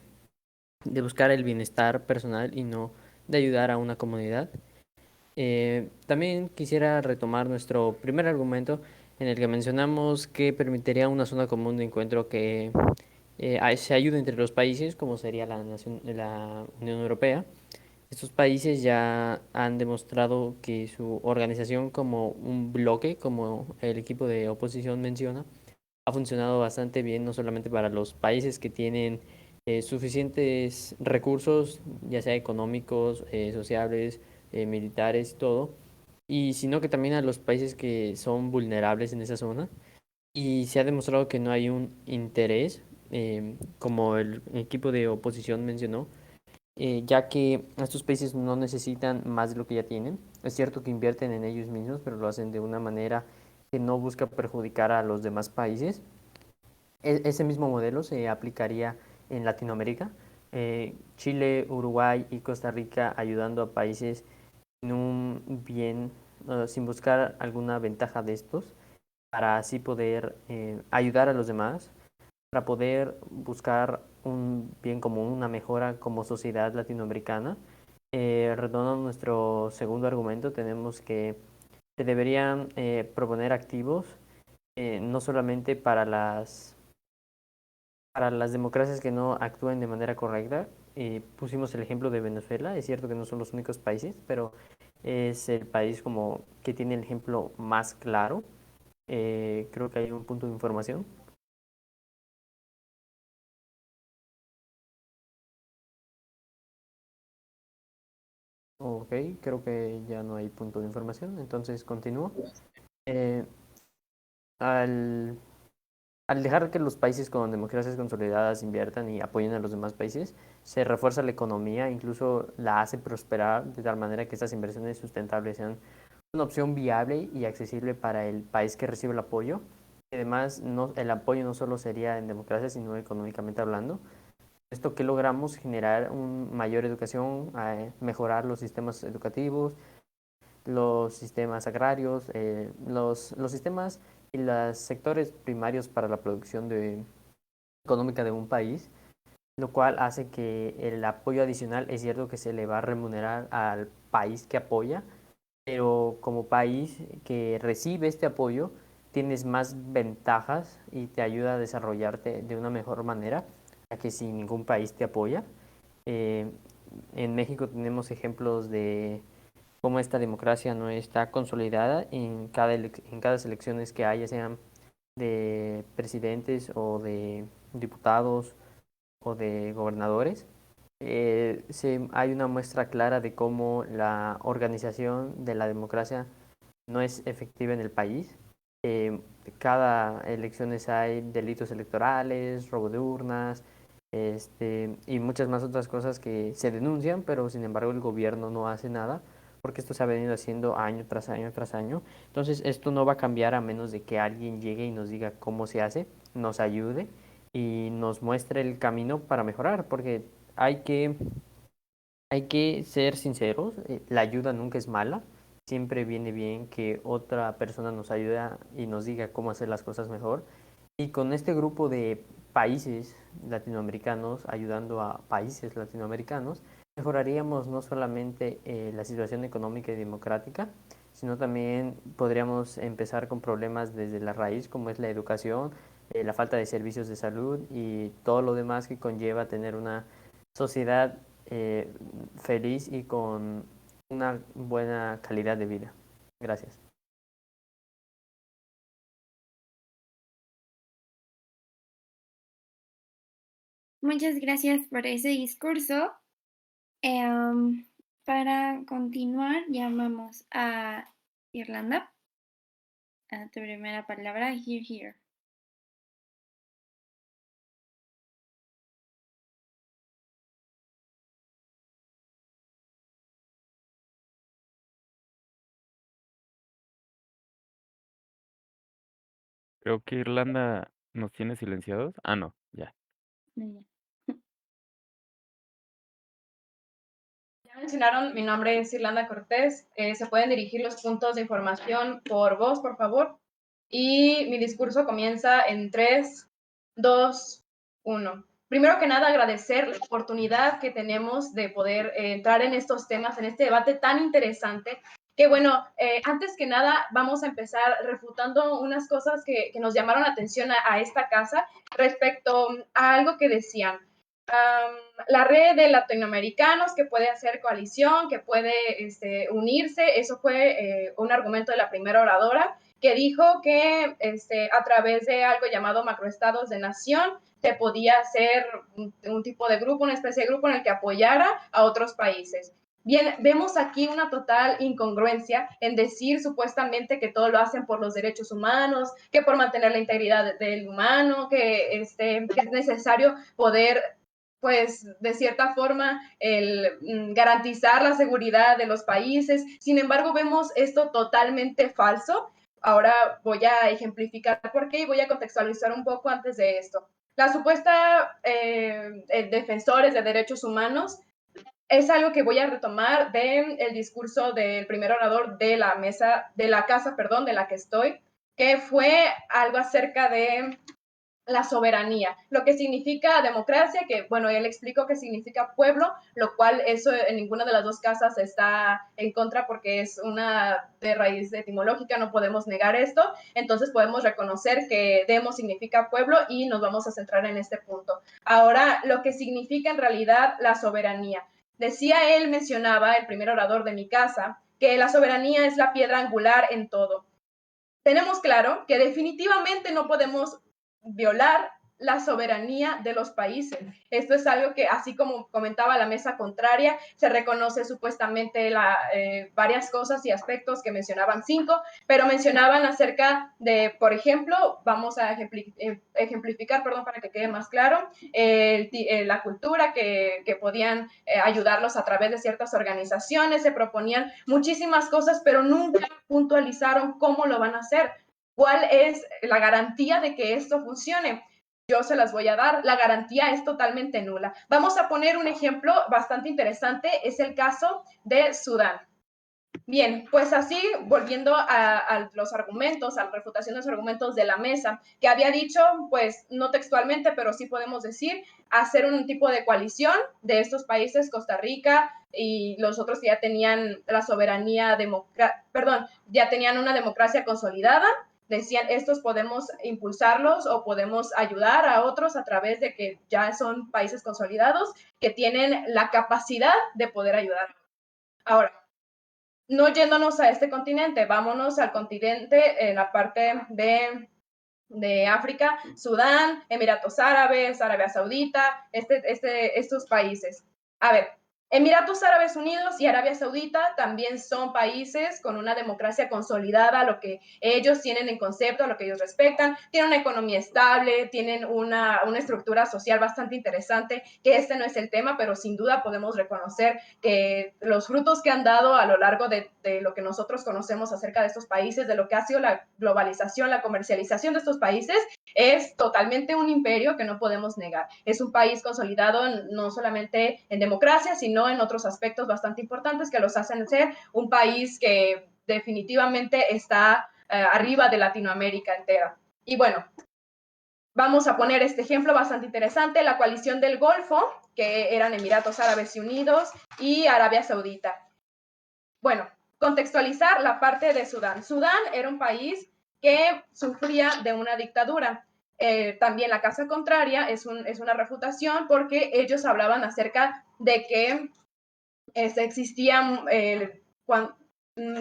buscar el bienestar personal y no de ayudar a una comunidad. También quisiera retomar nuestro primer argumento, en el que mencionamos que permitiría una zona común de encuentro que se ayude entre los países, como sería la Unión Europea. Estos países ya han demostrado que su organización como un bloque, como el equipo de oposición menciona, ha funcionado bastante bien, no solamente para los países que tienen suficientes recursos, ya sea económicos, sociales, militares y todo, y sino que también a los países que son vulnerables en esa zona. Y se ha demostrado que no hay un interés, como el equipo de oposición mencionó, ya que estos países no necesitan más de lo que ya tienen. Es cierto que invierten en ellos mismos, pero lo hacen de una manera que no busca perjudicar a los demás países. Ese mismo modelo se aplicaría en Latinoamérica. Chile, Uruguay y Costa Rica ayudando a países en un bien, sin buscar alguna ventaja de estos, para así poder ayudar a los demás, para poder buscar un bien común, una mejora como sociedad latinoamericana. Retomando nuestro segundo argumento, tenemos que se deberían proponer activos no solamente para las democracias que no actúen de manera correcta. Pusimos el ejemplo de Venezuela, es cierto que no son los únicos países, pero es el país como que tiene el ejemplo más claro. Creo que hay un punto de información. Ok, creo que ya no hay punto de información, entonces continúo. Eh, al, al dejar que los países con democracias consolidadas inviertan y apoyen a los demás países, se refuerza la economía, incluso la hace prosperar de tal manera que estas inversiones sustentables sean una opción viable y accesible para el país que recibe el apoyo. Además, no, el apoyo no solo sería en democracia, sino económicamente hablando. Esto que logramos generar una mayor educación, mejorar los sistemas educativos, los sistemas agrarios, los sistemas y los sectores primarios para la producción económica de un país, lo cual hace que el apoyo adicional es cierto que se le va a remunerar al país que apoya, pero como país que recibe este apoyo, tienes más ventajas y te ayuda a desarrollarte de una mejor manera, ya que si ningún país te apoya. Eh, en México tenemos ejemplos de cómo esta democracia no está consolidada en cada elecciones que haya, sean de presidentes o de diputados o de gobernadores. Hay una muestra clara de cómo la organización de la democracia no es efectiva en el país. Eh, Cada elecciones hay delitos electorales, robo de urnas, y muchas más otras cosas que se denuncian, pero sin embargo el gobierno no hace nada, porque esto se ha venido haciendo año tras año tras año. Entonces esto no va a cambiar a menos de que alguien llegue y nos diga cómo se hace, nos ayude y nos muestre el camino para mejorar, porque hay que, hay que ser sinceros, la ayuda nunca es mala, siempre viene bien que otra persona nos ayude y nos diga cómo hacer las cosas mejor. Y con este grupo de países latinoamericanos, ayudando a países latinoamericanos, mejoraríamos no solamente la situación económica y democrática, sino también podríamos empezar con problemas desde la raíz, como es la educación, la falta de servicios de salud y todo lo demás que conlleva tener una sociedad feliz y con una buena calidad de vida. Gracias. Muchas gracias por ese discurso. Em, para continuar, llamamos a Irlanda. A tu primera palabra, here. Creo que Irlanda nos tiene silenciados. Ah, no, ya. Muy Ya mencionaron, mi nombre es Irlanda Cortés. Se pueden dirigir los puntos de información por voz, por favor. Y mi discurso comienza en 3, 2, 1. Primero que nada, agradecer la oportunidad que tenemos de poder entrar en estos temas, en este debate tan interesante. Que bueno, antes que nada vamos a empezar refutando unas cosas que nos llamaron la atención a esta casa respecto a algo que decían. La red de latinoamericanos que puede hacer coalición, que puede unirse, eso fue un argumento de la primera oradora, que dijo que a través de algo llamado macroestados de nación se podía hacer un tipo de grupo, una especie de grupo en el que apoyara a otros países. Bien, vemos aquí una total incongruencia en decir supuestamente que todo lo hacen por los derechos humanos, que por mantener la integridad del humano, que es necesario poder pues de cierta forma el garantizar la seguridad de los países. Sin embargo, vemos esto totalmente falso. Ahora voy a ejemplificar por qué y voy a contextualizar un poco antes de esto. La supuesta defensores de derechos humanos es algo que voy a retomar del discurso del primer orador de la mesa, de la casa, perdón, de la que estoy, que fue algo acerca de la soberanía, lo que significa democracia, que bueno, él explicó que significa pueblo, lo cual eso en ninguna de las dos casas está en contra porque es una de raíz etimológica, no podemos negar esto, entonces podemos reconocer que demo significa pueblo y nos vamos a centrar en este punto. Ahora, lo que significa en realidad la soberanía. Decía él, mencionaba el primer orador de mi casa, que la soberanía es la piedra angular en todo. Tenemos claro que definitivamente no podemos violar la soberanía de los países. Esto es algo que, así como comentaba la mesa contraria, se reconoce supuestamente varias cosas y aspectos que mencionaban 5, pero mencionaban acerca de, por ejemplo, vamos a ejemplificar, perdón, para que quede más claro, la cultura, que podían ayudarlos a través de ciertas organizaciones, se proponían muchísimas cosas, pero nunca puntualizaron cómo lo van a hacer. ¿Cuál es la garantía de que esto funcione? Yo se las voy a dar. La garantía es totalmente nula. Vamos a poner un ejemplo bastante interesante. Es el caso de Sudán. Bien, pues así, volviendo a los argumentos, a la refutación de los argumentos de la mesa, que había dicho, pues no textualmente, pero sí podemos decir, hacer un tipo de coalición de estos países, Costa Rica y los otros que ya tenían la soberanía, ya tenían una democracia consolidada. Decían, estos podemos impulsarlos o podemos ayudar a otros a través de que ya son países consolidados que tienen la capacidad de poder ayudar. Ahora, no yéndonos a este continente, vámonos al continente en la parte de África, Sudán, Emiratos Árabes, Arabia Saudita, estos países. A ver, Emiratos Árabes Unidos y Arabia Saudita también son países con una democracia consolidada, lo que ellos tienen en concepto, lo que ellos respetan, tienen una economía estable, tienen una estructura social bastante interesante, que este no es el tema, pero sin duda podemos reconocer que los frutos que han dado a lo largo de lo que nosotros conocemos acerca de estos países, de lo que ha sido la globalización, la comercialización de estos países, es totalmente un imperio que no podemos negar. Es un país consolidado no solamente en democracia, sino en otros aspectos bastante importantes que los hacen ser un país que definitivamente está arriba de Latinoamérica entera. Y bueno, vamos a poner este ejemplo bastante interesante, la coalición del Golfo, que eran Emiratos Árabes Unidos y Arabia Saudita. Bueno, contextualizar la parte de Sudán. Sudán era un país que sufría de una dictadura. También la casa contraria es una refutación porque ellos hablaban acerca de que existían,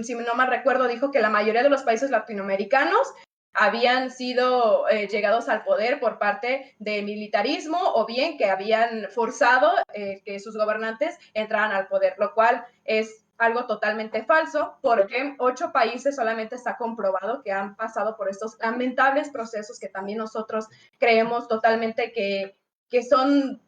si no mal recuerdo, dijo que la mayoría de los países latinoamericanos habían sido llegados al poder por parte del militarismo o bien que habían forzado que sus gobernantes entraran al poder, lo cual es algo totalmente falso, porque 8 países solamente está comprobado que han pasado por estos lamentables procesos que también nosotros creemos totalmente que son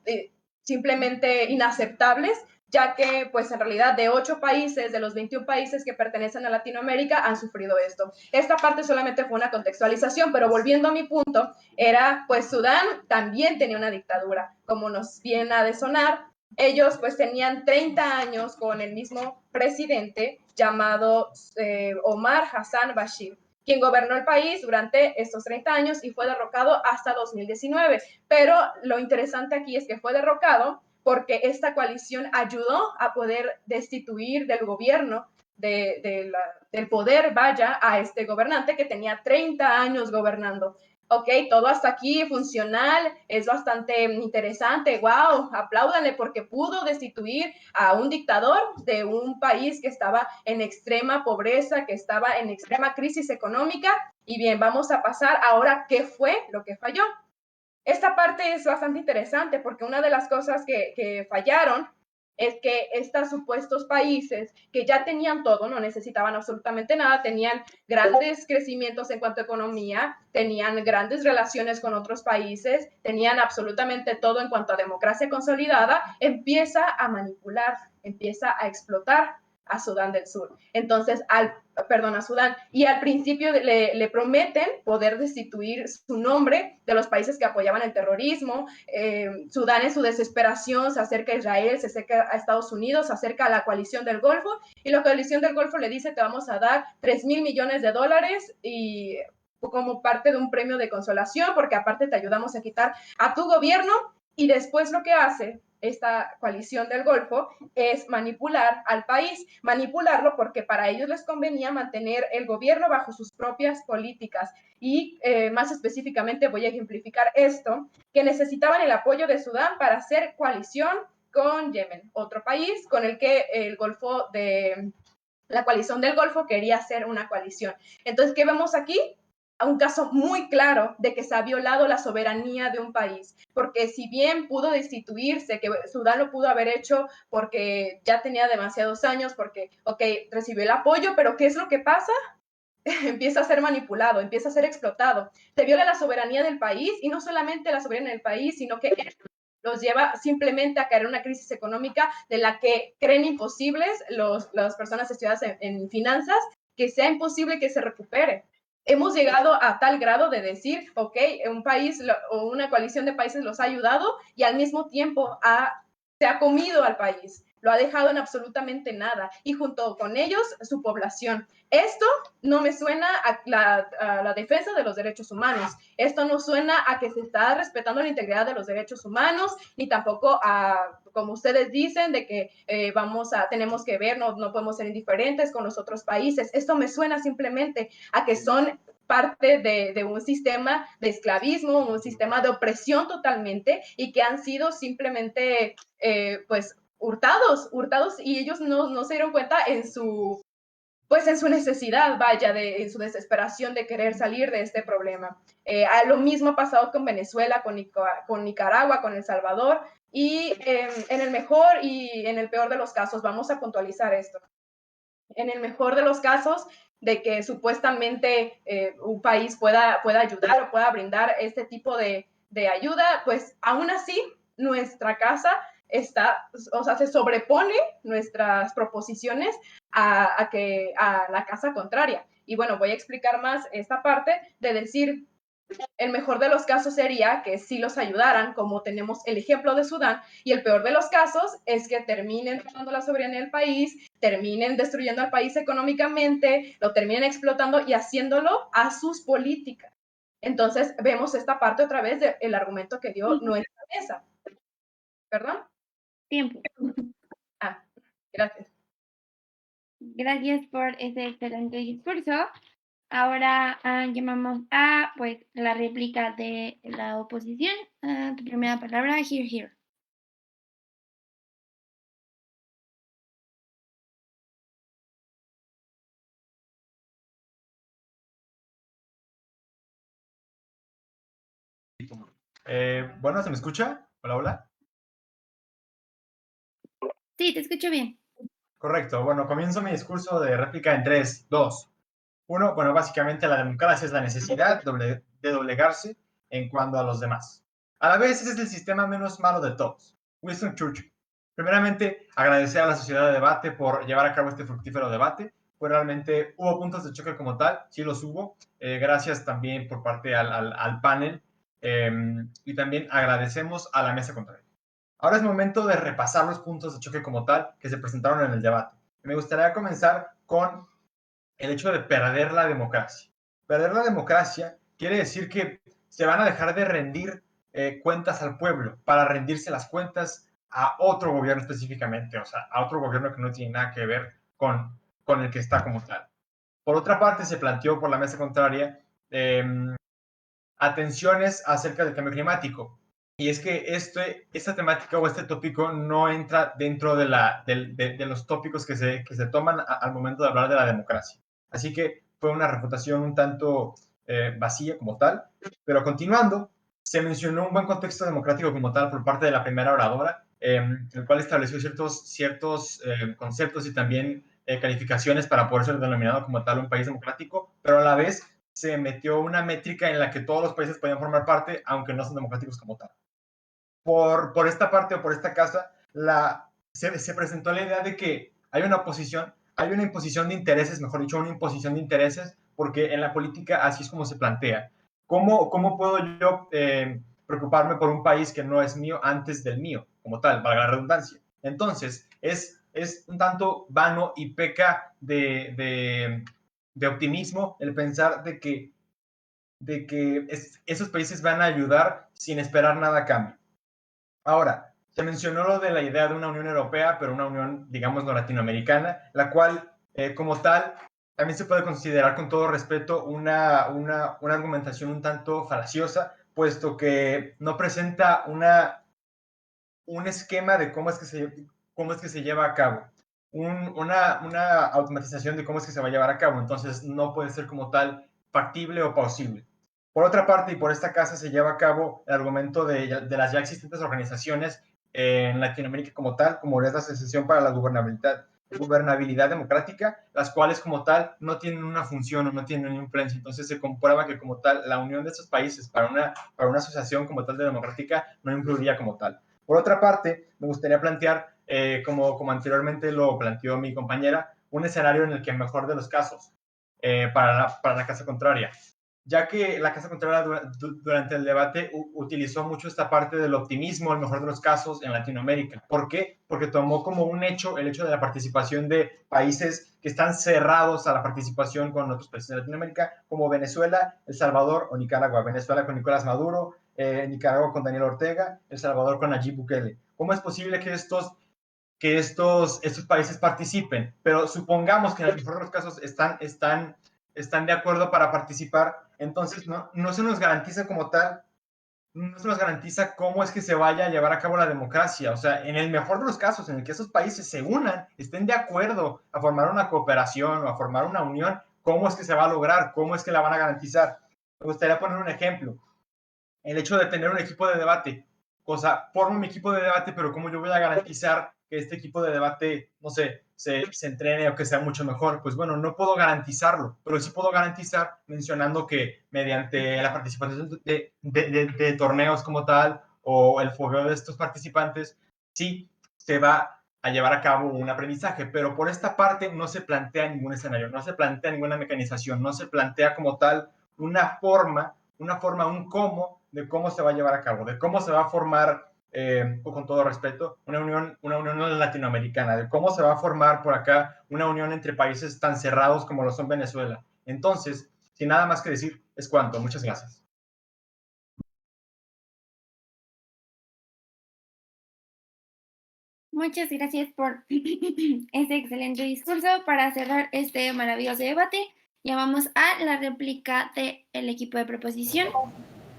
simplemente inaceptables, ya que pues en realidad de 8 países, de los 21 países que pertenecen a Latinoamérica, han sufrido esto. Esta parte solamente fue una contextualización, pero volviendo a mi punto, era pues Sudán también tenía una dictadura, como nos viene a de sonar. Ellos pues tenían 30 años con el mismo presidente llamado Omar Hassan Bashir, quien gobernó el país durante estos 30 años y fue derrocado hasta 2019. Pero lo interesante aquí es que fue derrocado porque esta coalición ayudó a poder destituir del gobierno, del poder, vaya, a este gobernante que tenía 30 años gobernando. Ok, todo hasta aquí funcional, es bastante interesante, wow, apláudanle porque pudo destituir a un dictador de un país que estaba en extrema pobreza, que estaba en extrema crisis económica. Y bien, vamos a pasar ahora qué fue lo que falló. Esta parte es bastante interesante porque una de las cosas que fallaron es que estos supuestos países que ya tenían todo, no necesitaban absolutamente nada, tenían grandes crecimientos en cuanto a economía, tenían grandes relaciones con otros países, tenían absolutamente todo en cuanto a democracia consolidada, empieza a manipular, empieza a explotar a Sudán del Sur. Entonces, a Sudán. Y al principio le prometen poder destituir su nombre de los países que apoyaban el terrorismo. Sudán en su desesperación se acerca a Israel, se acerca a Estados Unidos, se acerca a la coalición del Golfo, y la coalición del Golfo le dice: te vamos a dar $3,000 millones y como parte de un premio de consolación, porque aparte te ayudamos a quitar a tu gobierno. Y después lo que hace esta coalición del Golfo es manipular al país, manipularlo porque para ellos les convenía mantener el gobierno bajo sus propias políticas. Y más específicamente voy a ejemplificar esto, que necesitaban el apoyo de Sudán para hacer coalición con Yemen, otro país con el que la coalición del Golfo quería hacer una coalición. Entonces, ¿qué vemos aquí? Un caso muy claro de que se ha violado la soberanía de un país, porque si bien pudo destituirse, que Sudán lo pudo haber hecho porque ya tenía demasiados años, porque, recibió el apoyo, pero ¿qué es lo que pasa? Empieza a ser manipulado, empieza a ser explotado. Se viola la soberanía del país, y no solamente la soberanía del país, sino que los lleva simplemente a caer en una crisis económica de la que creen imposibles las personas estudiadas en finanzas, que sea imposible que se recupere. Hemos llegado a tal grado de decir, un país o una coalición de países los ha ayudado, y al mismo tiempo se ha comido al país, lo ha dejado en absolutamente nada, y junto con ellos su población. Esto no me suena a la defensa de los derechos humanos, esto no suena a que se está respetando la integridad de los derechos humanos, ni tampoco a, como ustedes dicen, de que tenemos que ver, no podemos ser indiferentes con los otros países. Esto me suena simplemente a que son parte de un sistema de esclavismo, un sistema de opresión totalmente, y que han sido simplemente, hurtados, y ellos no se dieron cuenta en su necesidad, en su desesperación de querer salir de este problema. Lo mismo ha pasado con Venezuela, con Nicaragua, con El Salvador, y en el mejor y en el peor de los casos, vamos a puntualizar esto. En el mejor de los casos, de que supuestamente un país pueda ayudar o pueda brindar este tipo de ayuda, pues aún así nuestra casa se sobrepone nuestras proposiciones a la casa contraria. Y bueno, voy a explicar más esta parte de decir, el mejor de los casos sería que sí los ayudaran, como tenemos el ejemplo de Sudán, y el peor de los casos es que terminen tomando la soberanía del país, terminen destruyendo al país económicamente, lo terminen explotando y haciéndolo a sus políticas. Entonces, vemos esta parte otra vez del argumento que dio nuestra mesa. ¿Perdón? Tiempo. Gracias. Gracias por ese excelente discurso. Ahora llamamos a la réplica de la oposición. Tu primera palabra, here. Bueno, ¿se me escucha? Hola. Sí, te escucho bien. Correcto. Bueno, comienzo mi discurso de réplica en 3, 2, 1. Bueno, básicamente la democracia es la necesidad de doblegarse en cuanto a los demás. A la vez, ese es el sistema menos malo de todos. Winston Churchill. Primeramente, agradecer a la sociedad de debate por llevar a cabo este fructífero debate. Pues realmente hubo puntos de choque como tal, sí los hubo. Gracias también por parte al panel. Y también agradecemos a la mesa contraria. Ahora es momento de repasar los puntos de choque como tal que se presentaron en el debate. Me gustaría comenzar con el hecho de perder la democracia. Perder la democracia quiere decir que se van a dejar de rendir cuentas al pueblo para rendirse las cuentas a otro gobierno específicamente, o sea, a otro gobierno que no tiene nada que ver con el que está como tal. Por otra parte, se planteó por la mesa contraria atenciones acerca del cambio climático. Y es que esta temática o este tópico no entra dentro de los tópicos que se toman al momento de hablar de la democracia. Así que fue una refutación un tanto vacía como tal. Pero continuando, se mencionó un buen contexto democrático como tal por parte de la primera oradora, el cual estableció ciertos conceptos y también calificaciones para poder ser denominado como tal un país democrático, pero a la vez se metió una métrica en la que todos los países podían formar parte, aunque no son democráticos como tal. Por esta parte o por esta casa, se presentó la idea de que hay una oposición hay una imposición de intereses, mejor dicho, una imposición de intereses, porque en la política así es como se plantea. ¿Cómo puedo yo preocuparme por un país que no es mío antes del mío, como tal, valga la redundancia? Entonces, es un tanto vano y peca de optimismo el pensar de que esos países van a ayudar sin esperar nada a cambio. Ahora, se mencionó lo de la idea de una Unión Europea, pero una Unión, digamos, no latinoamericana, la cual, como tal, también se puede considerar con todo respeto una argumentación un tanto falaciosa, puesto que no presenta un esquema de cómo es que se lleva a cabo, una automatización de cómo es que se va a llevar a cabo, entonces no puede ser como tal factible o plausible. Por otra parte, y por esta casa se lleva a cabo el argumento de las ya existentes organizaciones en Latinoamérica como tal, como es la Asociación para la Gobernabilidad Democrática, las cuales como tal no tienen una función o no tienen una influencia. Entonces se comprueba que como tal la unión de estos países para una asociación como tal de democrática no influiría como tal. Por otra parte, me gustaría plantear, como anteriormente lo planteó mi compañera, un escenario en el que mejor de los casos, para la casa contraria, ya que la casa contraria durante el debate utilizó mucho esta parte del optimismo, el mejor de los casos, en Latinoamérica. ¿Por qué? Porque tomó como un hecho el hecho de la participación de países que están cerrados a la participación con otros países de Latinoamérica, como Venezuela, El Salvador o Nicaragua. Venezuela con Nicolás Maduro, Nicaragua con Daniel Ortega, El Salvador con Nayib Bukele. ¿Cómo es posible que estos países participen? Pero supongamos que en el mejor de los casos están de acuerdo para participar, entonces no se nos garantiza como tal, no se nos garantiza cómo es que se vaya a llevar a cabo la democracia. O sea, en el mejor de los casos, en el que esos países se unan, estén de acuerdo a formar una cooperación o a formar una unión, ¿cómo es que se va a lograr? ¿Cómo es que la van a garantizar? Me gustaría poner un ejemplo. El hecho de tener un equipo de debate. O sea, formo mi equipo de debate, pero ¿cómo yo voy a garantizar que este equipo de debate, no sé, se entrene o que sea mucho mejor? Pues bueno, no puedo garantizarlo, pero sí puedo garantizar mencionando que mediante la participación de torneos como tal o el fogueo de estos participantes, sí se va a llevar a cabo un aprendizaje, pero por esta parte no se plantea ningún escenario, no se plantea ninguna mecanización, no se plantea como tal un cómo de cómo se va a llevar a cabo, de cómo se va a formar, con todo respeto, una unión latinoamericana, de cómo se va a formar por acá una unión entre países tan cerrados como lo son Venezuela. Entonces, sin nada más que decir, es cuanto. Muchas gracias. Muchas gracias por este excelente discurso. Para cerrar este maravilloso debate, llamamos a la réplica del equipo de proposición.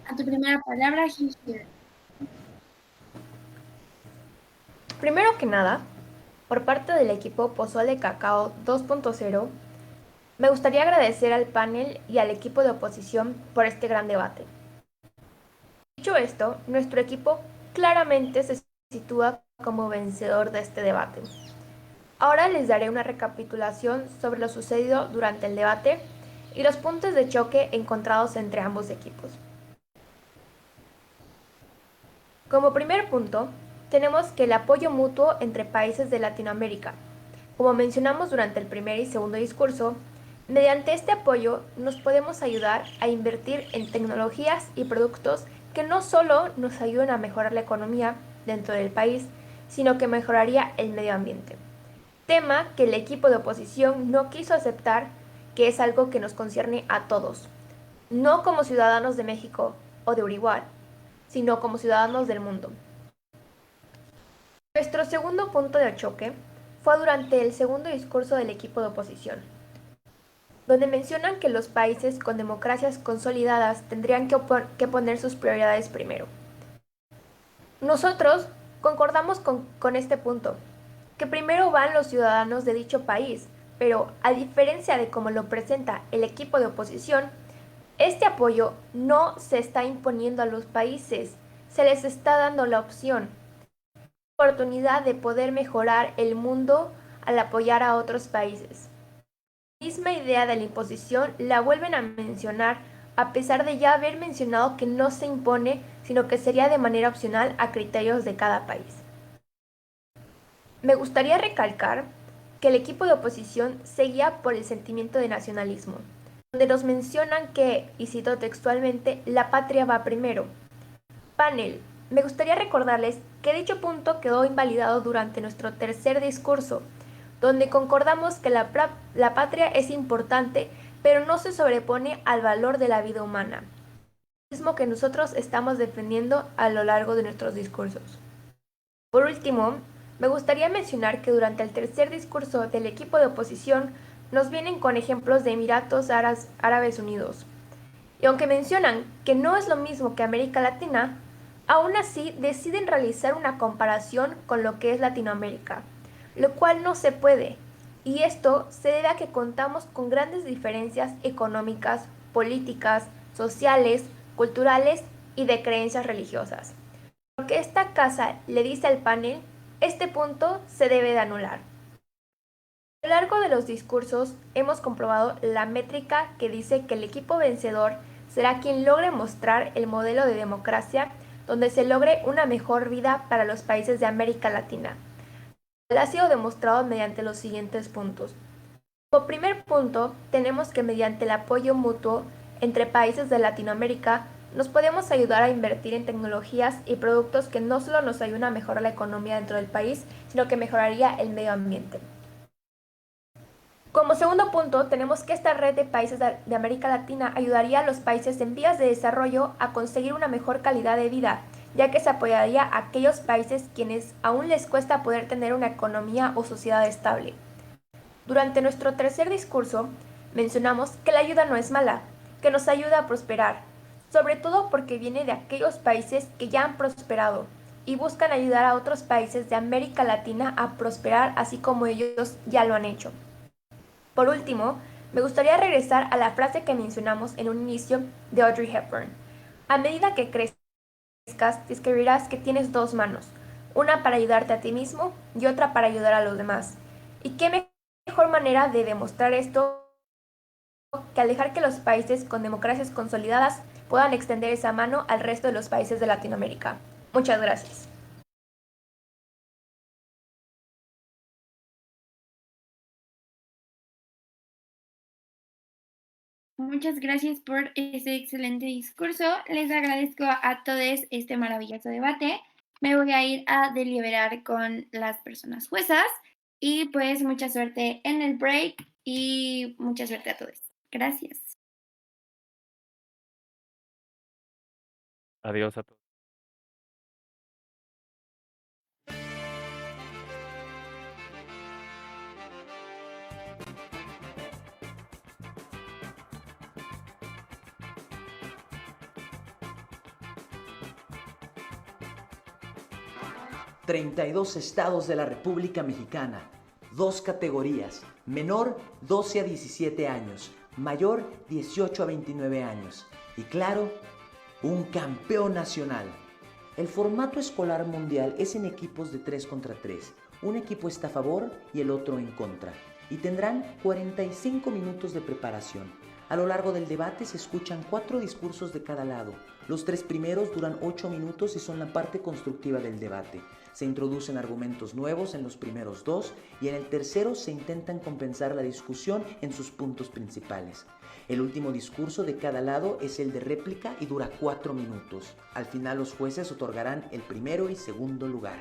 A tu primera palabra, Gigi. Primero que nada, por parte del equipo Pozole Cacao 2.0, me gustaría agradecer al panel y al equipo de oposición por este gran debate. Dicho esto, nuestro equipo claramente se sitúa como vencedor de este debate. Ahora les daré una recapitulación sobre lo sucedido durante el debate y los puntos de choque encontrados entre ambos equipos. Como primer punto, tenemos que el apoyo mutuo entre países de Latinoamérica. Como mencionamos durante el primer y segundo discurso, mediante este apoyo nos podemos ayudar a invertir en tecnologías y productos que no solo nos ayuden a mejorar la economía dentro del país, sino que mejoraría el medio ambiente. Tema que el equipo de oposición no quiso aceptar, que es algo que nos concierne a todos, no como ciudadanos de México o de Uruguay, sino como ciudadanos del mundo. Nuestro segundo punto de choque fue durante el segundo discurso del equipo de oposición, donde mencionan que los países con democracias consolidadas tendrían que poner sus prioridades primero. Nosotros concordamos con este punto, que primero van los ciudadanos de dicho país, pero a diferencia de como lo presenta el equipo de oposición, este apoyo no se está imponiendo a los países, se les está dando la opción, la oportunidad de poder mejorar el mundo al apoyar a otros países. La misma idea de la imposición la vuelven a mencionar a pesar de ya haber mencionado que no se impone, sino que sería de manera opcional a criterios de cada país. Me gustaría recalcar que el equipo de oposición se guía por el sentimiento de nacionalismo, donde nos mencionan que, y cito textualmente, la patria va primero. Panel, me gustaría recordarles que dicho punto quedó invalidado durante nuestro tercer discurso, donde concordamos que la patria es importante, pero no se sobrepone al valor de la vida humana, mismo que nosotros estamos defendiendo a lo largo de nuestros discursos. Por último, me gustaría mencionar que durante el tercer discurso del equipo de oposición nos vienen con ejemplos de Emiratos Árabes Unidos. Y aunque mencionan que no es lo mismo que América Latina, aún así deciden realizar una comparación con lo que es Latinoamérica, lo cual no se puede, y esto se debe a que contamos con grandes diferencias económicas, políticas, sociales, culturales y de creencias religiosas. Lo que esta casa le dice al panel, este punto se debe de anular. A lo largo de los discursos hemos comprobado la métrica que dice que el equipo vencedor será quien logre mostrar el modelo de democracia donde se logre una mejor vida para los países de América Latina. Ha sido demostrado mediante los siguientes puntos. Como primer punto, tenemos que mediante el apoyo mutuo entre países de Latinoamérica nos podemos ayudar a invertir en tecnologías y productos que no solo nos ayudan a mejorar la economía dentro del país, sino que mejoraría el medio ambiente. Como segundo punto, tenemos que esta red de países de América Latina ayudaría a los países en vías de desarrollo a conseguir una mejor calidad de vida, ya que se apoyaría a aquellos países quienes aún les cuesta poder tener una economía o sociedad estable. Durante nuestro tercer discurso, mencionamos que la ayuda no es mala, que nos ayuda a prosperar, sobre todo porque viene de aquellos países que ya han prosperado y buscan ayudar a otros países de América Latina a prosperar así como ellos ya lo han hecho. Por último, me gustaría regresar a la frase que mencionamos en un inicio de Audrey Hepburn. A medida que crezcas, descubrirás que tienes dos manos, una para ayudarte a ti mismo y otra para ayudar a los demás. ¿Y qué mejor manera de demostrar esto que al dejar que los países con democracias consolidadas puedan extender esa mano al resto de los países de Latinoamérica? Muchas gracias. Muchas gracias por ese excelente discurso. Les agradezco a todos este maravilloso debate. Me voy a ir a deliberar con las personas juezas y pues mucha suerte en el break y mucha suerte a todos. Gracias. Adiós a todos. – 32 estados de la República Mexicana, 2 categorías, menor 12 a 17 años, mayor 18 a 29 años y claro, un campeón nacional. El formato escolar mundial es en equipos de 3 contra 3. Un equipo está a favor y el otro en contra. Y tendrán 45 minutos de preparación. A lo largo del debate se escuchan 4 discursos de cada lado. Los 3 primeros duran 8 minutos y son la parte constructiva del debate. Se introducen argumentos nuevos en los primeros 2 y en el tercero se intentan compensar la discusión en sus puntos principales. El último discurso de cada lado es el de réplica y dura 4 minutos. Al final los jueces otorgarán el primero y segundo lugar.